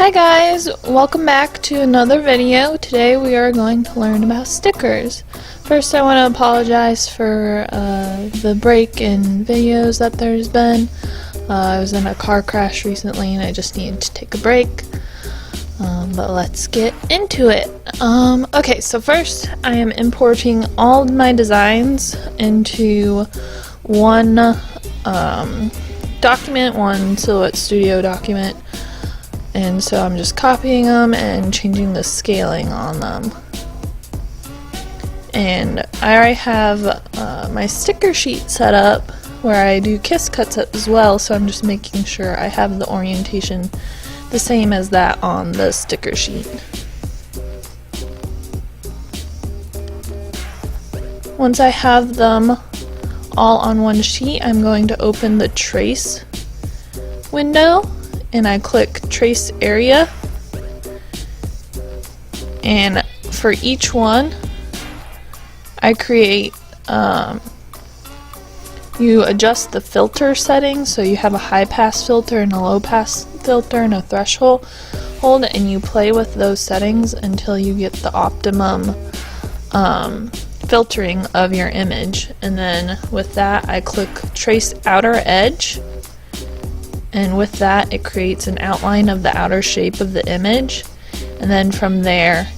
Hi guys, welcome back to another video. Today we are going to learn about stickers. First I want to apologize for the break in videos that there's been. I was in a car crash recently and I just needed to take a break. But let's get into it. Okay, so first I am importing all my designs into one document, one Silhouette Studio document. And so I'm just copying them and changing the scaling on them. And I already have my sticker sheet set up where I do kiss cuts as well, so I'm just making sure I have the orientation the same as that on the sticker sheet. Once I have them all on one sheet, I'm going to open the trace window and I click trace area, and for each one I create you adjust the filter settings, so you have a high pass filter and a low pass filter and a threshold, and you play with those settings until you get the optimum filtering of your image. And then with that I click trace outer edge, and with that it creates an outline of the outer shape of the image. And then from there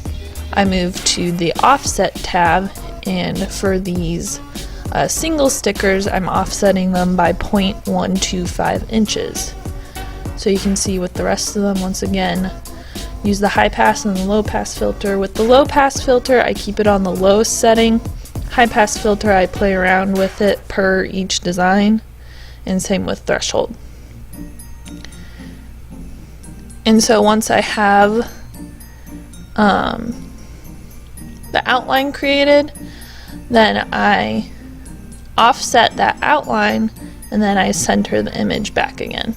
I move to the offset tab, and for these single stickers I'm offsetting them by 0.125 inches. So you can see with the rest of them, once again, use the high pass and the low pass filter. With the low pass filter I keep it on the lowest setting. High pass filter I play around with it per each design, and same with threshold. And so once I have the outline created, then I offset that outline and then I center the image back again.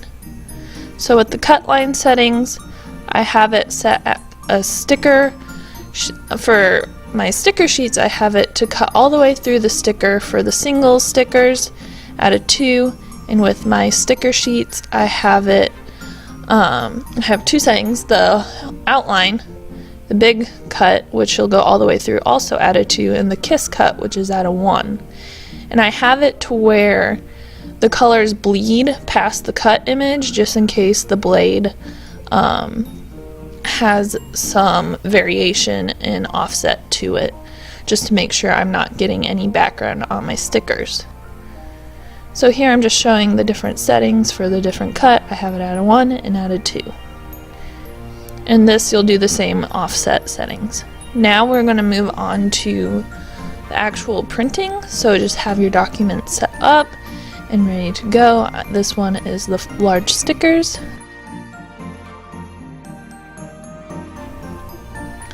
So with the cut line settings, I have it set at a sticker. For my sticker sheets I have it to cut all the way through the sticker for the single stickers at a 2, and with my sticker sheets I have it I have two settings: the outline, the big cut, which will go all the way through, also at a 2, and the kiss cut, which is at a 1. And I have it to where the colors bleed past the cut image, just in case the blade has some variation in offset to it, just to make sure I'm not getting any background on my stickers. So here I'm just showing the different settings for the different cut. I have it at a 1 and at a 2. And this you'll do the same offset settings. Now we're going to move on to the actual printing. So just have your document set up and ready to go. This one is the large stickers.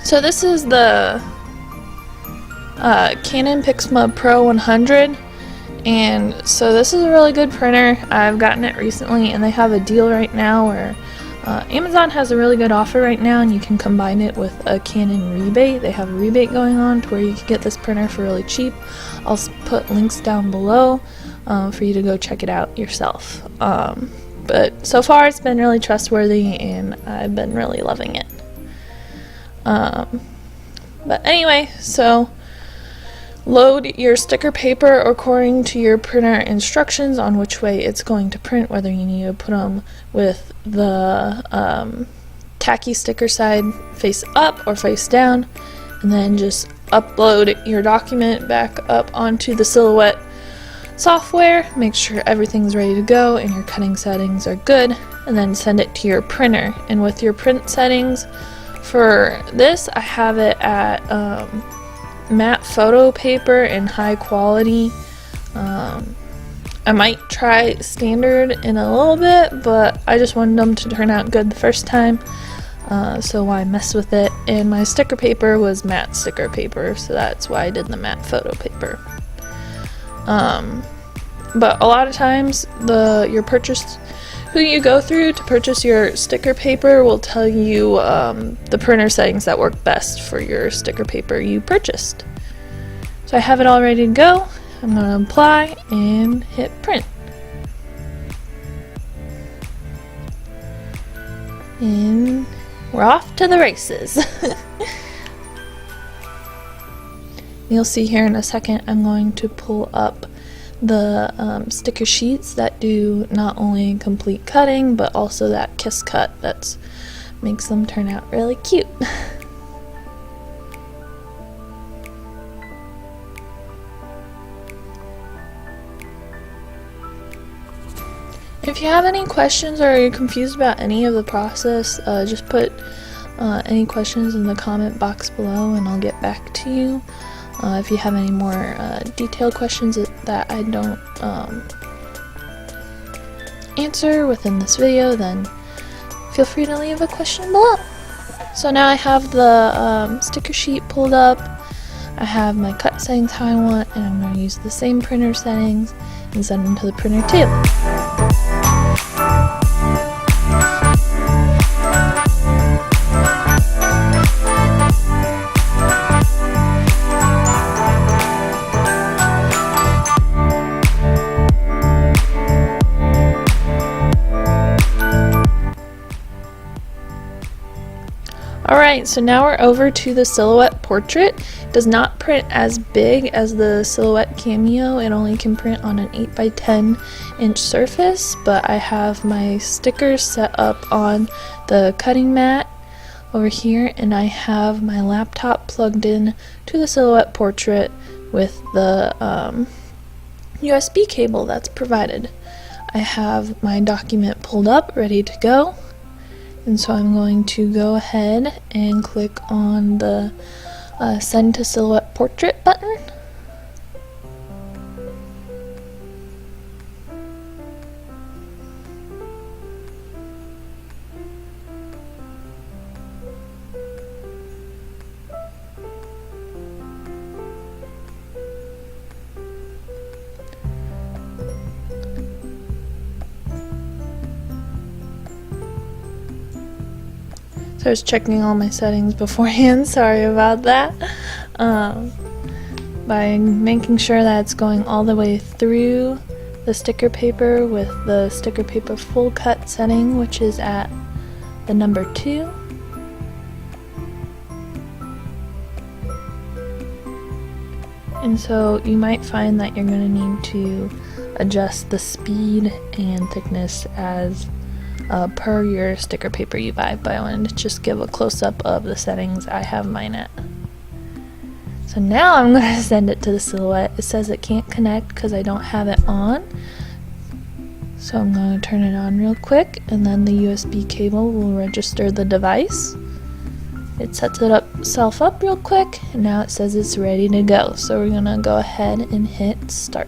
So this is the Canon Pixma Pro-100. And so this is a really good printer. I've gotten it recently and they have a deal right now where Amazon has a really good offer right now, and you can combine it with a Canon rebate. They have a rebate going on to where you can get this printer for really cheap. I'll put links down below for you to go check it out yourself. But so far it's been really trustworthy and I've been really loving it. But anyway, so load your sticker paper according to your printer instructions on which way it's going to print, whether you need to put them with the tacky sticker side face up or face down, and then just upload your document back up onto the Silhouette software. Make sure everything's ready to go and your cutting settings are good, and then send it to your printer. And with your print settings for this, I have it at matte photo paper in high quality. I might try standard in a little bit, but I just wanted them to turn out good the first time, so why mess with it. And my sticker paper was matte sticker paper, so that's why I did the matte photo paper. But a lot of times who you go through to purchase your sticker paper will tell you the printer settings that work best for your sticker paper you purchased. So I have it all ready to go. I'm going to apply and hit print. And we're off to the races. You'll see here in a second I'm going to pull up the sticker sheets that do not only complete cutting but also that kiss cut that makes them turn out really cute. If you have any questions or you're confused about any of the process, just put any questions in the comment box below and I'll get back to you. If you have any more detailed questions that I don't answer within this video, then feel free to leave a question below. So now I have the sticker sheet pulled up, I have my cut settings how I want, and I'm going to use the same printer settings and send them to the printer table. Alright, so now we're over to the silhouette portrait. It does not print as big as the silhouette cameo. It only can print on an 8x10 inch surface, but I have my stickers set up on the cutting mat over here, and I have my laptop plugged in to the silhouette portrait with the USB cable that's provided. I have my document pulled up, ready to go. And so I'm going to go ahead and click on the Send to Silhouette Portrait button. So I was checking all my settings beforehand, sorry about that. By making sure that it's going all the way through the sticker paper with the sticker paper full cut setting, which is at the number 2. And so you might find that you're going to need to adjust the speed and thickness as per your sticker paper you buy, but I wanted to just give a close-up of the settings I have mine at. So now I'm going to send it to the silhouette. It says it can't connect because I don't have it on, so I'm going to turn it on real quick, and then the USB cable will register the device. It sets itself up real quick, and now it says it's ready to go, so we're going to go ahead and hit start.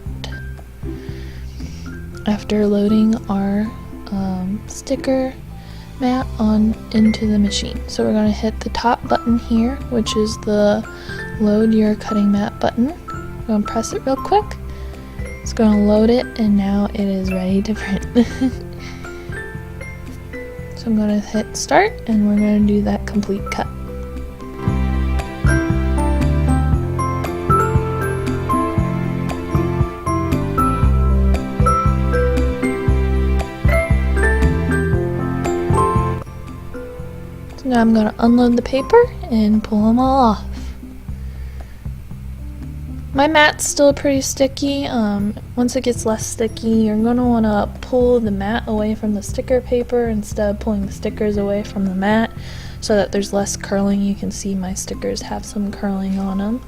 After loading our sticker mat on into the machine. So we're going to hit the top button here, which is the load your cutting mat button. I'm going to press it real quick. It's going to load it, and now it is ready to print. So I'm going to hit start, and we're going to do that complete cut. Now I'm going to unload the paper and pull them all off. My mat's still pretty sticky. Once it gets less sticky, you're going to want to pull the mat away from the sticker paper instead of pulling the stickers away from the mat so that there's less curling. You can see my stickers have some curling on them.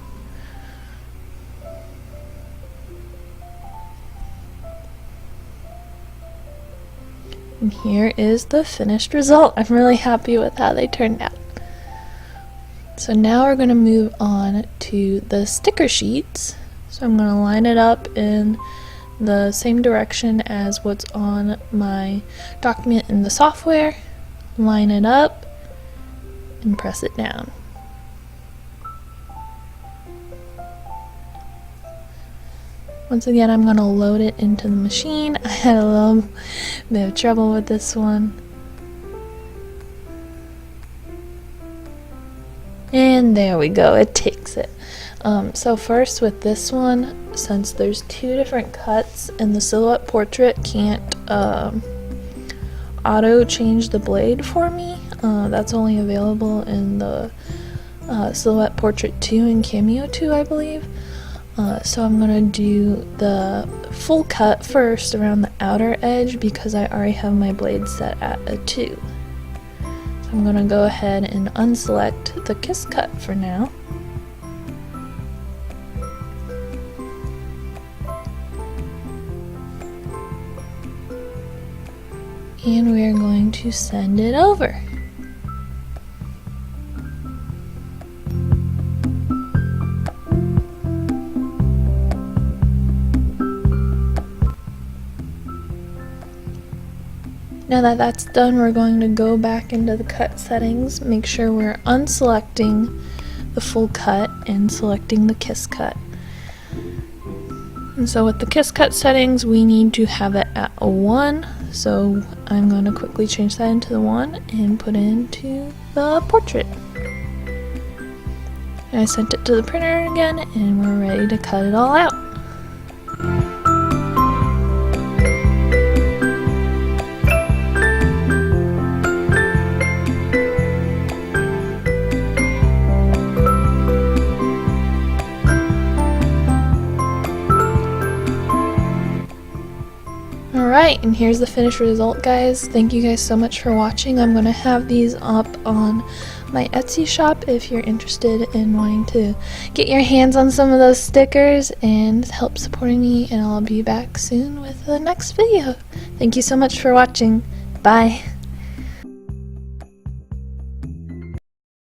And here is the finished result. I'm really happy with how they turned out. So now we're going to move on to the sticker sheets. So I'm going to line it up in the same direction as what's on my document in the software. Line it up and press it down. Once again, I'm going to load it into the machine. I had a little bit of trouble with this one. And there we go, it takes it. So first with this one, since there's 2 different cuts and the silhouette portrait can't auto change the blade for me, That's only available in the Silhouette Portrait 2 and Cameo 2, I believe. So I'm going to do the full cut first around the outer edge because I already have my blade set at a 2. So I'm going to go ahead and unselect the kiss cut for now. And we are going to send it over. Now that that's done, we're going to go back into the cut settings, make sure we're unselecting the full cut and selecting the kiss cut. And so with the kiss cut settings, we need to have it at a 1, so I'm going to quickly change that into the 1 and put it into the portrait. And I sent it to the printer again, and we're ready to cut it all out. Alright, and here's the finished result, guys. Thank you guys so much for watching. I'm going to have these up on my Etsy shop if you're interested in wanting to get your hands on some of those stickers and help supporting me, and I'll be back soon with the next video. Thank you so much for watching. Bye.